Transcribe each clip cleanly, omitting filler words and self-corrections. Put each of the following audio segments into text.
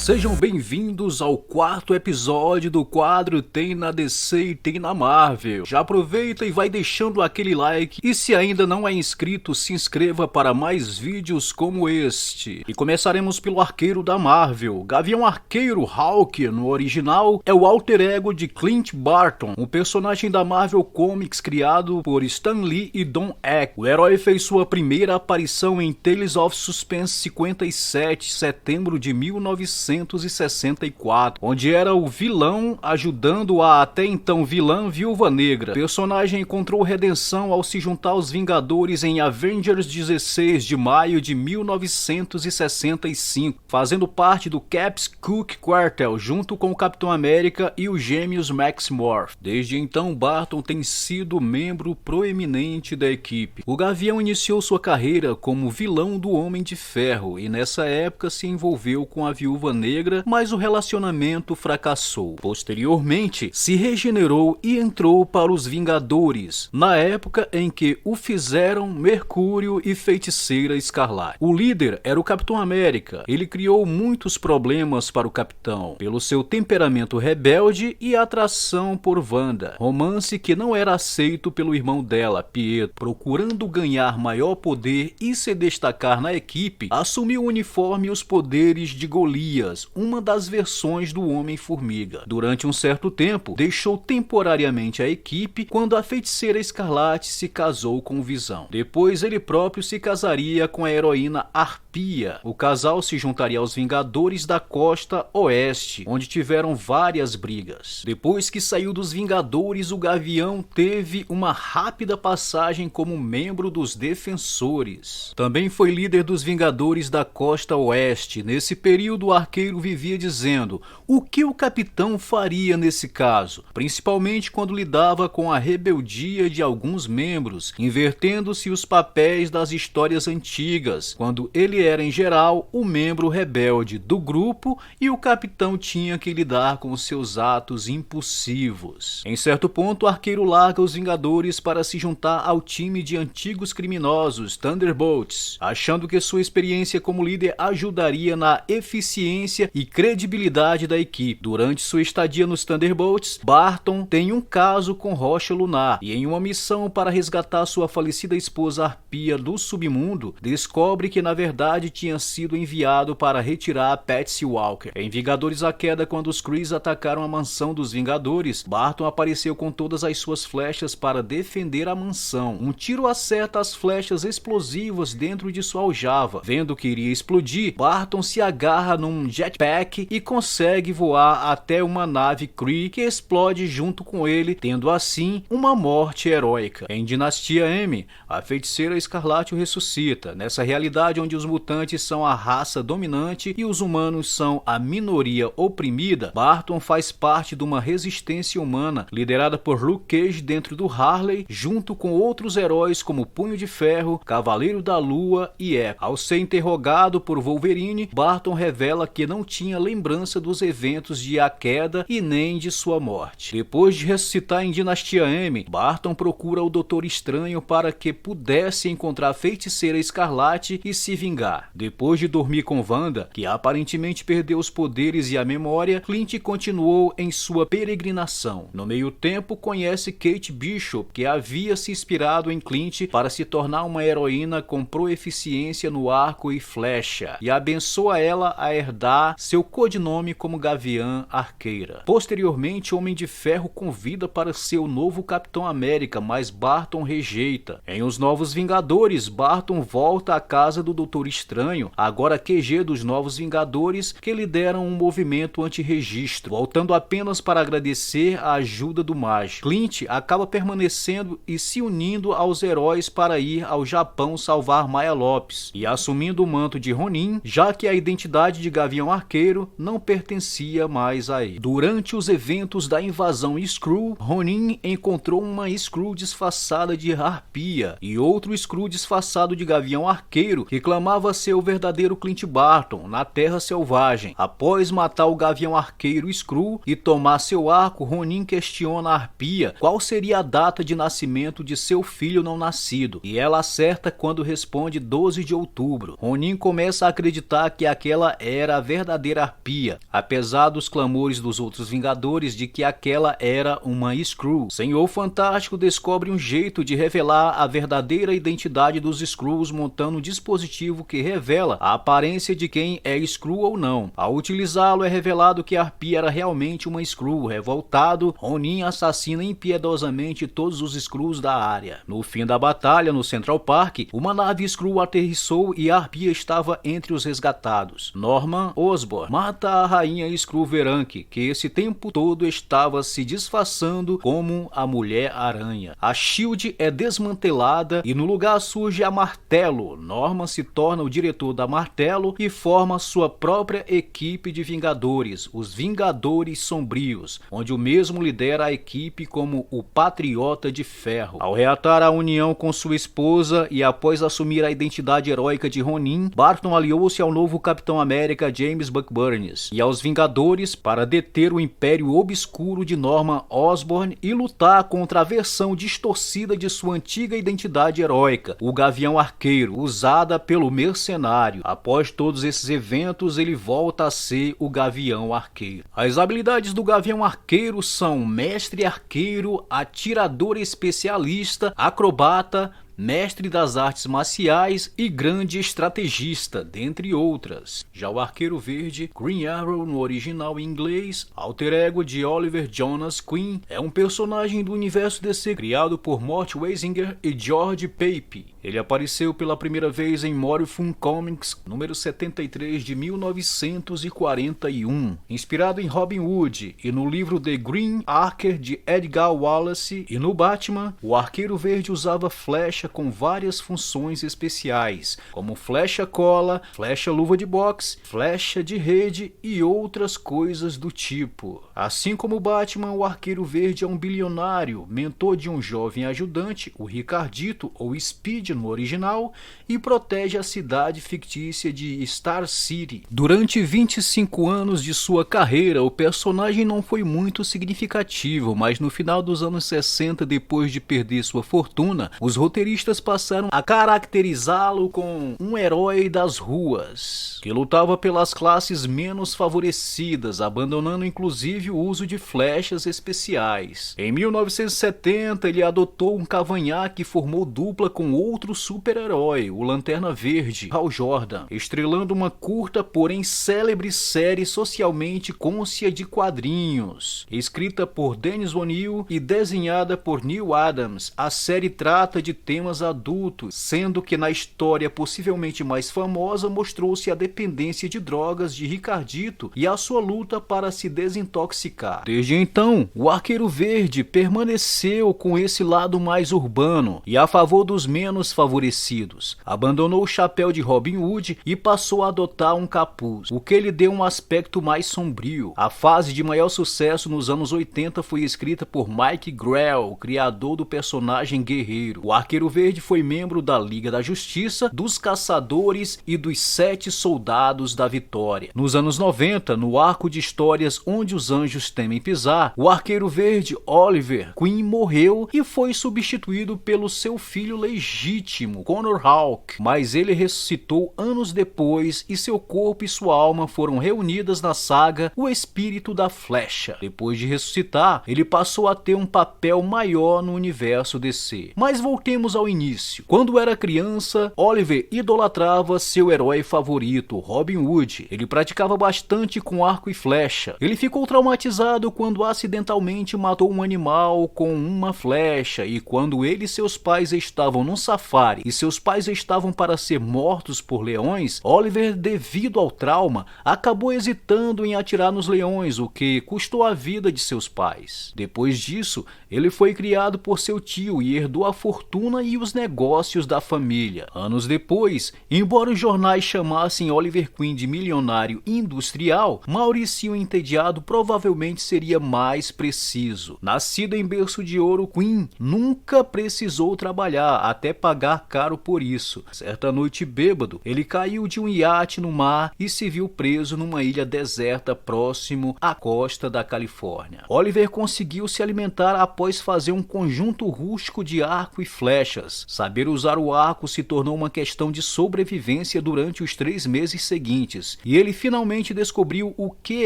Sejam bem-vindos ao quarto episódio do quadro Tem na DC e Tem na Marvel. Já aproveita e vai deixando aquele like e se ainda não é inscrito, se inscreva para mais vídeos como este. E começaremos pelo arqueiro da Marvel. Gavião Arqueiro Hawk, no original, é o alter ego de Clint Barton, um personagem da Marvel Comics criado por Stan Lee e Don Eck. O herói fez sua primeira aparição em Tales of Suspense 57, setembro de 1964, onde era o vilão ajudando a até então vilã Viúva Negra. O personagem encontrou redenção ao se juntar aos Vingadores em Avengers 16 de maio de 1965, fazendo parte do Cap's Cook Quartel junto com o Capitão América e os gêmeos Max Morph. Desde então, Barton tem sido membro proeminente da equipe. O Gavião iniciou sua carreira como vilão do Homem de Ferro e nessa época se envolveu com a Viúva Negra, mas o relacionamento fracassou. Posteriormente, se regenerou e entrou para os Vingadores, na época em que o fizeram Mercúrio e Feiticeira Escarlate. O líder era o Capitão América. Ele criou muitos problemas para o Capitão, pelo seu temperamento rebelde e atração por Wanda, romance que não era aceito pelo irmão dela, Pietro. Procurando ganhar maior poder e se destacar na equipe, assumiu o uniforme e os poderes de Golias, uma das versões do Homem-Formiga. Durante um certo tempo, deixou temporariamente a equipe quando a Feiticeira Escarlate se casou com Visão. Depois ele próprio se casaria com a heroína Harpia. O casal se juntaria aos Vingadores da Costa Oeste, onde tiveram várias brigas. Depois que saiu dos Vingadores, o Gavião teve uma rápida passagem como membro dos Defensores. Também foi líder dos Vingadores da Costa Oeste. Nesse período, o arqueiro vivia dizendo o que o capitão faria nesse caso, principalmente quando lidava com a rebeldia de alguns membros, invertendo-se os papéis das histórias antigas, quando ele era em geral o membro rebelde do grupo e o capitão tinha que lidar com seus atos impulsivos. Em certo ponto, o arqueiro larga os Vingadores para se juntar ao time de antigos criminosos, Thunderbolts, achando que sua experiência como líder ajudaria na eficiência e credibilidade da equipe. Durante sua estadia nos Thunderbolts, Barton tem um caso com Rocha Lunar e em uma missão para resgatar sua falecida esposa Harpia do submundo, descobre que na verdade tinha sido enviado para retirar a Patsy Walker. Em Vingadores à Queda, quando os Krees atacaram a mansão dos Vingadores, Barton apareceu com todas as suas flechas para defender a mansão. Um tiro acerta as flechas explosivas dentro de sua aljava. Vendo que iria explodir, Barton se agarra num jetpack e consegue voar até uma nave Kree que explode junto com ele, tendo assim uma morte heróica. Em Dinastia M, a Feiticeira Escarlate o ressuscita. Nessa realidade onde os mutantes são a raça dominante e os humanos são a minoria oprimida, Barton faz parte de uma resistência humana liderada por Luke Cage dentro do Harley, junto com outros heróis como Punho de Ferro, Cavaleiro da Lua e Echo. Ao ser interrogado por Wolverine, Barton revela que não tinha lembrança dos eventos de A Queda e nem de sua morte. Depois de ressuscitar em Dinastia M, Barton procura o Doutor Estranho para que pudesse encontrar a Feiticeira Escarlate e se vingar. Depois de dormir com Wanda, que aparentemente perdeu os poderes e a memória, Clint continuou em sua peregrinação. No meio tempo, conhece Kate Bishop, que havia se inspirado em Clint para se tornar uma heroína com proeficiência no arco e flecha, e abençoa ela a herdar seu codinome como Gavião Arqueira. Posteriormente, Homem de Ferro convida para ser o novo Capitão América, mas Barton rejeita. Em Os Novos Vingadores, Barton volta à casa do Doutor Estranho, agora QG dos Novos Vingadores, que lideram um movimento anti-registro, voltando apenas para agradecer a ajuda do Mágico. Clint acaba permanecendo e se unindo aos heróis para ir ao Japão salvar Maya Lopes e assumindo o manto de Ronin, já que a identidade de Gavião Arqueiro não pertencia mais a ele. Durante os eventos da invasão Skrull, Ronin encontrou uma Skrull disfarçada de Harpia e outro Skrull disfarçado de Gavião Arqueiro que clamava ser o verdadeiro Clint Barton na Terra Selvagem. Após matar o Gavião Arqueiro Skrull e tomar seu arco, Ronin questiona a Harpia qual seria a data de nascimento de seu filho não nascido, e ela acerta quando responde 12 de outubro. Ronin começa a acreditar que aquela era a verdadeira verdadeira arpia, apesar dos clamores dos outros Vingadores de que aquela era uma Skrull. Senhor Fantástico descobre um jeito de revelar a verdadeira identidade dos Skrulls montando um dispositivo que revela a aparência de quem é Skrull ou não. Ao utilizá-lo é revelado que a arpia era realmente uma Skrull. Revoltado, Ronin assassina impiedosamente todos os Skrulls da área. No fim da batalha no Central Park, uma nave Skrull aterrissou e a arpia estava entre os resgatados. Norman Osborn mata a rainha Skrull Veranke, que esse tempo todo estava se disfarçando como a Mulher-Aranha. A SHIELD é desmantelada e no lugar surge a Martelo. Norman se torna o diretor da Martelo e forma sua própria equipe de Vingadores, os Vingadores Sombrios, onde o mesmo lidera a equipe como o Patriota de Ferro. Ao reatar a união com sua esposa e após assumir a identidade heróica de Ronin, Barton aliou-se ao novo Capitão América James Buck Burns e aos Vingadores para deter o Império Obscuro de Norman Osborn e lutar contra a versão distorcida de sua antiga identidade heróica, o Gavião Arqueiro, usada pelo mercenário. Após todos esses eventos, ele volta a ser o Gavião Arqueiro. As habilidades do Gavião Arqueiro são Mestre Arqueiro, Atirador Especialista, Acrobata, Mestre das artes marciais e grande estrategista, dentre outras. Já o Arqueiro Verde, Green Arrow no original em inglês, alter ego de Oliver Jonas Queen, é um personagem do universo DC criado por Mort Weisinger e George Pape. Ele apareceu pela primeira vez em Morrifun Comics, número 73 de 1941, inspirado em Robin Hood, e no livro The Green Archer de Edgar Wallace, e no Batman, o Arqueiro Verde usava flecha com várias funções especiais, como flecha cola, flecha luva de boxe, flecha de rede e outras coisas do tipo. Assim como o Batman, o Arqueiro Verde é um bilionário, mentor de um jovem ajudante, o Ricardito ou Speed no original, e protege a cidade fictícia de Star City. Durante 25 anos de sua carreira, o personagem não foi muito significativo, mas no final dos anos 60, depois de perder sua fortuna, os roteiristas passaram a caracterizá-lo como um herói das ruas, que lutava pelas classes menos favorecidas, abandonando inclusive o uso de flechas especiais. Em 1970, ele adotou um cavanhaque e formou dupla com outro super-herói, o Lanterna Verde, Hal Jordan, estrelando uma curta, porém célebre série socialmente cônscia de quadrinhos. Escrita por Dennis O'Neil e desenhada por Neil Adams, a série trata de temas adultos, sendo que na história possivelmente mais famosa mostrou-se a dependência de drogas de Ricardito e a sua luta para se desintoxicar. Desde então, o Arqueiro Verde permaneceu com esse lado mais urbano e a favor dos menos favorecidos. Abandonou o chapéu de Robin Hood e passou a adotar um capuz, o que lhe deu um aspecto mais sombrio. A fase de maior sucesso nos anos 80 foi escrita por Mike Grell, criador do personagem guerreiro. O Arqueiro Verde foi membro da Liga da Justiça, dos Caçadores e dos 7 Soldados da Vitória. Nos anos 90, no arco de histórias Onde os Anjos Temem Pisar, o Arqueiro Verde, Oliver Queen, morreu e foi substituído pelo seu filho legítimo, Connor Hawke, mas ele ressuscitou anos depois e seu corpo e sua alma foram reunidas na saga O Espírito da Flecha. Depois de ressuscitar, ele passou a ter um papel maior no universo DC. Mas voltemos ao início. Quando era criança, Oliver idolatrava seu herói favorito, Robin Hood. Ele praticava bastante com arco e flecha. Ele ficou traumatizado quando acidentalmente matou um animal com uma flecha, e quando ele e seus pais estavam num safari e seus pais estavam para ser mortos por leões, Oliver, devido ao trauma, acabou hesitando em atirar nos leões, o que custou a vida de seus pais. Depois disso, ele foi criado por seu tio e herdou a fortuna e os negócios da família. Anos depois, embora os jornais chamassem Oliver Queen de milionário industrial, Mauricinho Entediado provavelmente seria mais preciso. Nascido em berço de ouro, Queen nunca precisou trabalhar, até pagar pagar caro por isso. Certa noite bêbado, ele caiu de um iate no mar e se viu preso numa ilha deserta próximo à costa da Califórnia. Oliver conseguiu se alimentar após fazer um conjunto rústico de arco e flechas. Saber usar o arco se tornou uma questão de sobrevivência durante os 3 meses seguintes, e ele finalmente descobriu o que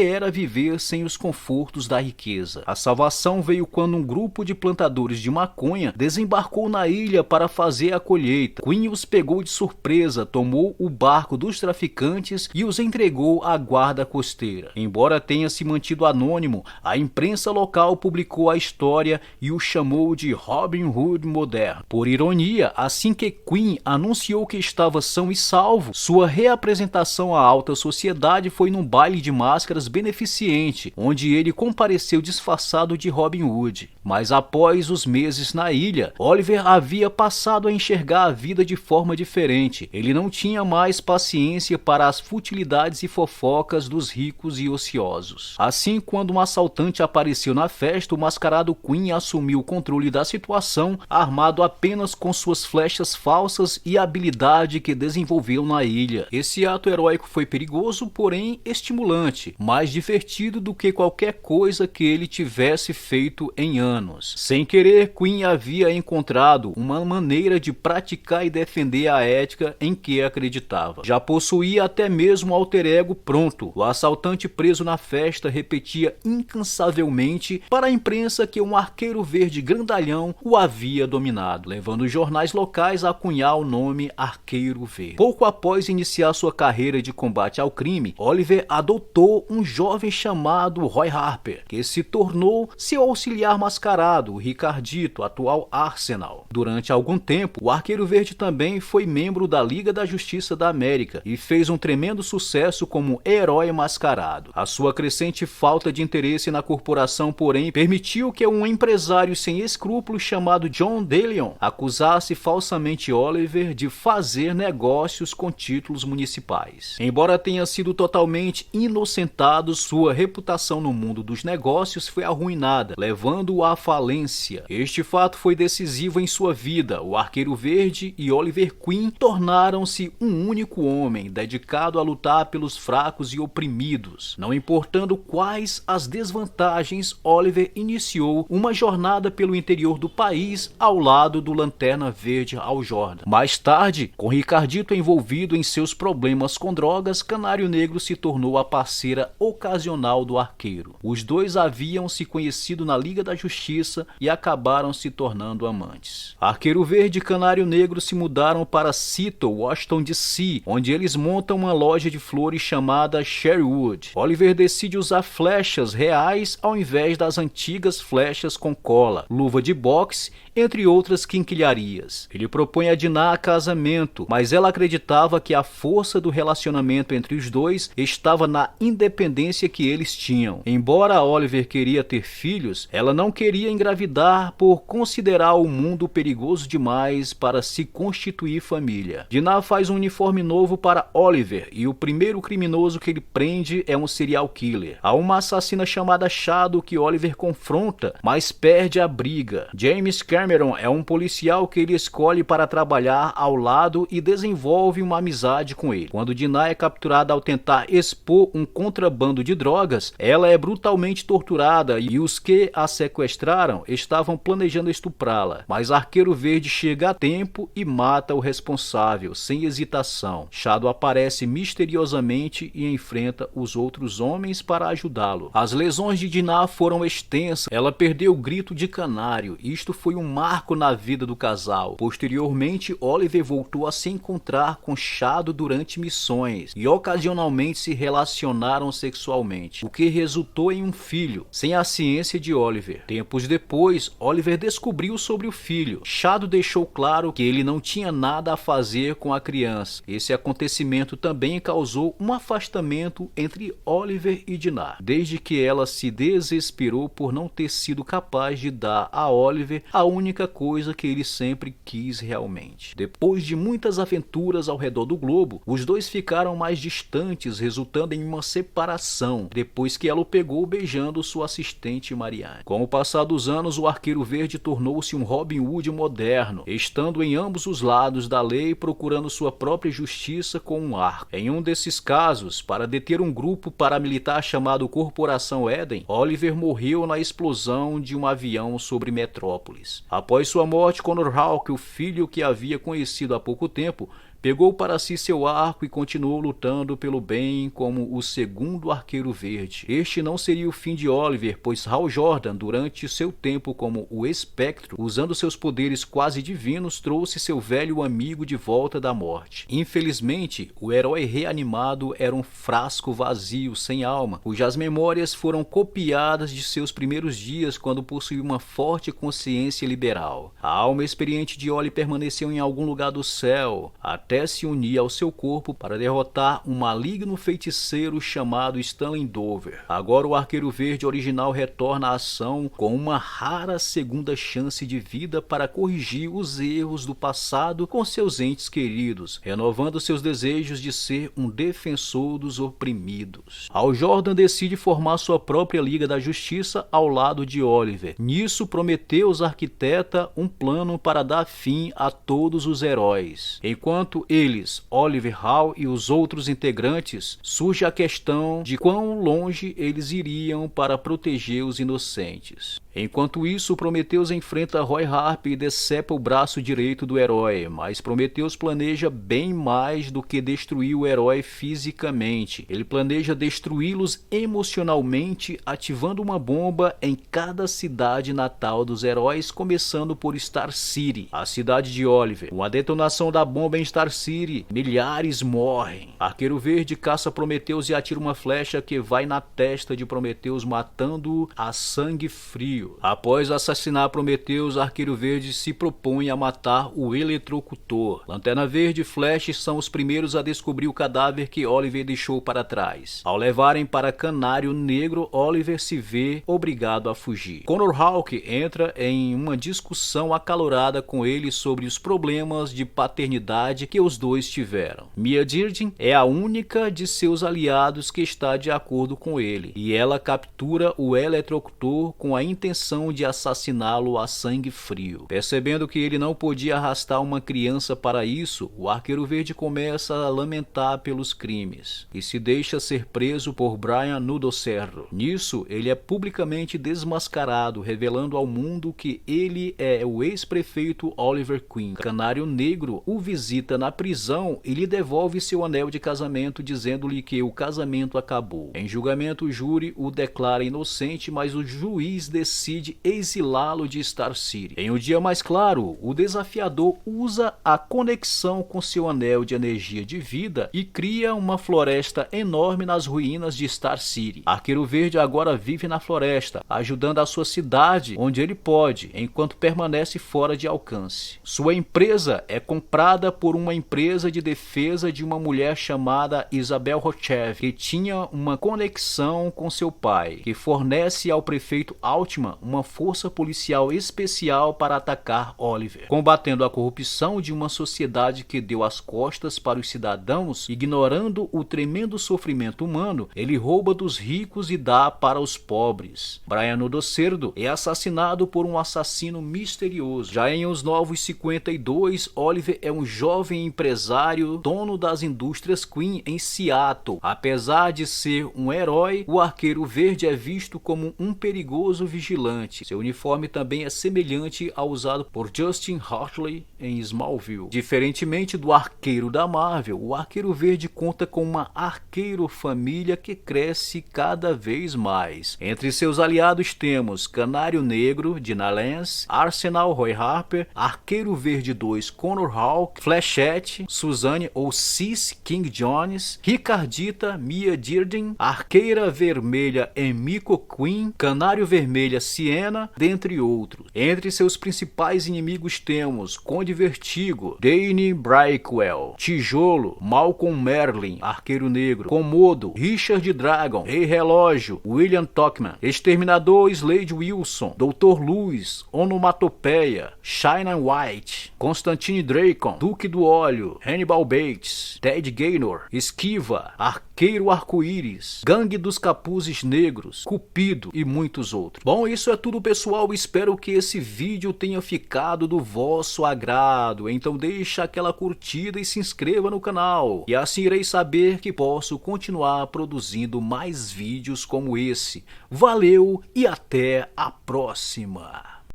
era viver sem os confortos da riqueza. A salvação veio quando um grupo de plantadores de maconha desembarcou na ilha para fazer a colheita. Quinn os pegou de surpresa, tomou o barco dos traficantes e os entregou à guarda costeira. Embora tenha se mantido anônimo, a imprensa local publicou a história e o chamou de Robin Hood moderno. Por ironia, assim que Quinn anunciou que estava são e salvo, sua reapresentação à alta sociedade foi num baile de máscaras beneficente, onde ele compareceu disfarçado de Robin Hood. Mas após os meses na ilha, Oliver havia passado a enxergar a vida de forma diferente. Ele não tinha mais paciência para as futilidades e fofocas dos ricos e ociosos. Assim, quando um assaltante apareceu na festa, o mascarado Quinn assumiu o controle da situação, armado apenas com suas flechas falsas e a habilidade que desenvolveu na ilha. Esse ato heróico foi perigoso, porém estimulante, mais divertido do que qualquer coisa que ele tivesse feito em anos. Sem querer, Quinn havia encontrado uma maneira de praticar e defender a ética em que acreditava. Já possuía até mesmo um alter ego pronto. O assaltante preso na festa repetia incansavelmente para a imprensa que um arqueiro verde grandalhão o havia dominado, levando os jornais locais a cunhar o nome Arqueiro Verde. Pouco após iniciar sua carreira de combate ao crime, Oliver adotou um jovem chamado Roy Harper, que se tornou seu auxiliar mascarado, o Ricardito, atual Arsenal. Durante algum tempo, o Arqueiro Verde também foi membro da Liga da Justiça da América e fez um tremendo sucesso como herói mascarado. A sua crescente falta de interesse na corporação, porém, permitiu que um empresário sem escrúpulos chamado John DeLeon acusasse falsamente Oliver de fazer negócios com títulos municipais. Embora tenha sido totalmente inocentado, sua reputação no mundo dos negócios foi arruinada, levando-o à falência. Este fato foi decisivo em sua vida. O Arqueiro Verde e Oliver Queen tornaram-se um único homem, dedicado a lutar pelos fracos e oprimidos. Não importando quais as desvantagens, Oliver iniciou uma jornada pelo interior do país ao lado do Lanterna Verde Hal Jordan. Mais tarde, com Ricardito envolvido em seus problemas com drogas, Canário Negro se tornou a parceira ocasional do arqueiro. Os dois haviam se conhecido na Liga da Justiça e acabaram se tornando amantes. Arqueiro Verde e Canário Negro se mudaram para Seattle, Washington DC, onde eles montam uma loja de flores chamada Sherwood. Oliver decide usar flechas reais ao invés das antigas flechas com cola, luva de boxe, entre outras quinquilharias. Ele propõe a Dinah casamento, mas ela acreditava que a força do relacionamento entre os dois estava na independência que eles tinham. Embora Oliver queria ter filhos, ela não queria engravidar por considerar o mundo perigoso demais para se constituir família. Dinah faz um uniforme novo para Oliver e o primeiro criminoso que ele prende é um serial killer. Há uma assassina chamada Shadow que Oliver confronta, mas perde a briga. James Cameron é um policial que ele escolhe para trabalhar ao lado e desenvolve uma amizade com ele. Quando Dinah é capturada ao tentar expor um contrabando de drogas, ela é brutalmente torturada e os que a sequestraram estavam planejando estuprá-la. Mas Arqueiro Verde chega a tempo e mata o responsável, sem hesitação. Shadow aparece misteriosamente e enfrenta os outros homens para ajudá-lo. As lesões de Dinah foram extensas, ela perdeu o grito de Canário. Isto foi um marco na vida do casal. Posteriormente, Oliver voltou a se encontrar com Shadow durante missões e ocasionalmente se relacionaram sexualmente, o que resultou em um filho, sem a ciência de Oliver. Tempos depois, Oliver descobriu sobre o filho. Shadow deixou claro que ele não tinha nada a fazer com a criança. Esse acontecimento também causou um afastamento entre Oliver e Dinah, desde que ela se desesperou por não ter sido capaz de dar a Oliver a única única coisa que ele sempre quis realmente. Depois de muitas aventuras ao redor do globo, os dois ficaram mais distantes, resultando em uma separação, depois que ela o pegou beijando sua assistente Marianne. Com o passar dos anos, o Arqueiro Verde tornou-se um Robin Hood moderno, estando em ambos os lados da lei, procurando sua própria justiça com um arco. Em um desses casos, para deter um grupo paramilitar chamado Corporação Eden, Oliver morreu na explosão de um avião sobre Metrópolis. Após sua morte, Connor Hawke, o filho que havia conhecido há pouco tempo, pegou para si seu arco e continuou lutando pelo bem como o segundo Arqueiro Verde. Este não seria o fim de Oliver, pois Hal Jordan, durante seu tempo como o Espectro, usando seus poderes quase divinos, trouxe seu velho amigo de volta da morte. Infelizmente, o herói reanimado era um frasco vazio, sem alma, cujas memórias foram copiadas de seus primeiros dias quando possuía uma forte consciência liberal. A alma experiente de Oli permaneceu em algum lugar do céu, até se unir ao seu corpo para derrotar um maligno feiticeiro chamado Stanley Dover. Agora o Arqueiro Verde original retorna à ação com uma rara segunda chance de vida para corrigir os erros do passado com seus entes queridos, renovando seus desejos de ser um defensor dos oprimidos. Hal Jordan decide formar sua própria Liga da Justiça ao lado de Oliver. Nisso, Prometheus arquiteta um plano para dar fim a todos os heróis. Enquanto eles, Oliver, Hal e os outros integrantes, surge a questão de quão longe eles iriam para proteger os inocentes. Enquanto isso, Prometheus enfrenta Roy Harper e decepa o braço direito do herói, mas Prometheus planeja bem mais do que destruir o herói fisicamente. Ele planeja destruí-los emocionalmente, ativando uma bomba em cada cidade natal dos heróis, começando por Star City, a cidade de Oliver. Com a detonação da bomba em Star City, milhares morrem. Arqueiro Verde caça Prometheus e atira uma flecha que vai na testa de Prometheus, matando-o a sangue frio. Após assassinar Prometheus, Arqueiro Verde se propõe a matar o Eletrocutor. Lanterna Verde e Flash são os primeiros a descobrir o cadáver que Oliver deixou para trás. Ao levarem para Canário Negro, Oliver se vê obrigado a fugir. Connor Hawke entra em uma discussão acalorada com ele sobre os problemas de paternidade que os dois tiveram. Mia Dearden é a única de seus aliados que está de acordo com ele, e ela captura o Eletrocutor com a intenção de assassiná-lo a sangue frio. Percebendo que ele não podia arrastar uma criança para isso, o Arqueiro Verde começa a lamentar pelos crimes e se deixa ser preso por Brian Nudocerro. Nisso, ele é publicamente desmascarado, revelando ao mundo que ele é o ex-prefeito Oliver Queen. Canário Negro o visita na prisão e lhe devolve seu anel de casamento, dizendo-lhe que o casamento acabou. Em julgamento, o júri o declara inocente, mas o juiz decide exilá-lo de Star City. Em um dia mais claro, o desafiador usa a conexão com seu anel de energia de vida e cria uma floresta enorme nas ruínas de Star City. Arqueiro Verde agora vive na floresta, ajudando a sua cidade onde ele pode, enquanto permanece fora de alcance. Sua empresa é comprada por uma empresa de defesa de uma mulher chamada Isabel Rochev, que tinha uma conexão com seu pai, que fornece ao prefeito Altman uma força policial especial para atacar Oliver. Combatendo a corrupção de uma sociedade que deu as costas para os cidadãos, ignorando o tremendo sofrimento humano, ele rouba dos ricos e dá para os pobres. Brian Nudocerdo é assassinado por um assassino misterioso. Já em Os Novos 52, Oliver é um jovem empresário, dono das indústrias Queen em Seattle. Apesar de ser um herói, o Arqueiro Verde é visto como um perigoso vigilante. Seu uniforme também é semelhante ao usado por Justin Hartley em Smallville. Diferentemente do Arqueiro da Marvel, o Arqueiro Verde conta com uma arqueiro-família que cresce cada vez mais. Entre seus aliados temos Canário Negro, Dinah Lance, Arsenal, Roy Harper, Arqueiro Verde 2, Connor Hawke, Flechette, Suzanne ou Cis King Jones, Ricardita, Mia Dearden, Arqueira Vermelha, Emiko Queen, Canário Vermelha, Siena, dentre outros. Entre seus principais inimigos temos Conde Vertigo, Dane Brackwell, Tijolo, Malcolm Merlin, Arqueiro Negro, Komodo, Richard Dragon, Rei Relógio, William Tuchman, Exterminador Slade Wilson, Dr. Luz, Onomatopeia, Shine White, Constantine Dracon, Duque do Óleo, Hannibal Bates, Ted Gaynor, Esquiva, Arqueiro Arco-Íris, Gangue dos Capuzes Negros, Cupido e muitos outros. Bom, isso é tudo, pessoal. Espero que esse vídeo tenha ficado do vosso agrado. Então deixa aquela curtida e se inscreva no canal. E assim irei saber que posso continuar produzindo mais vídeos como esse. Valeu e até a próxima!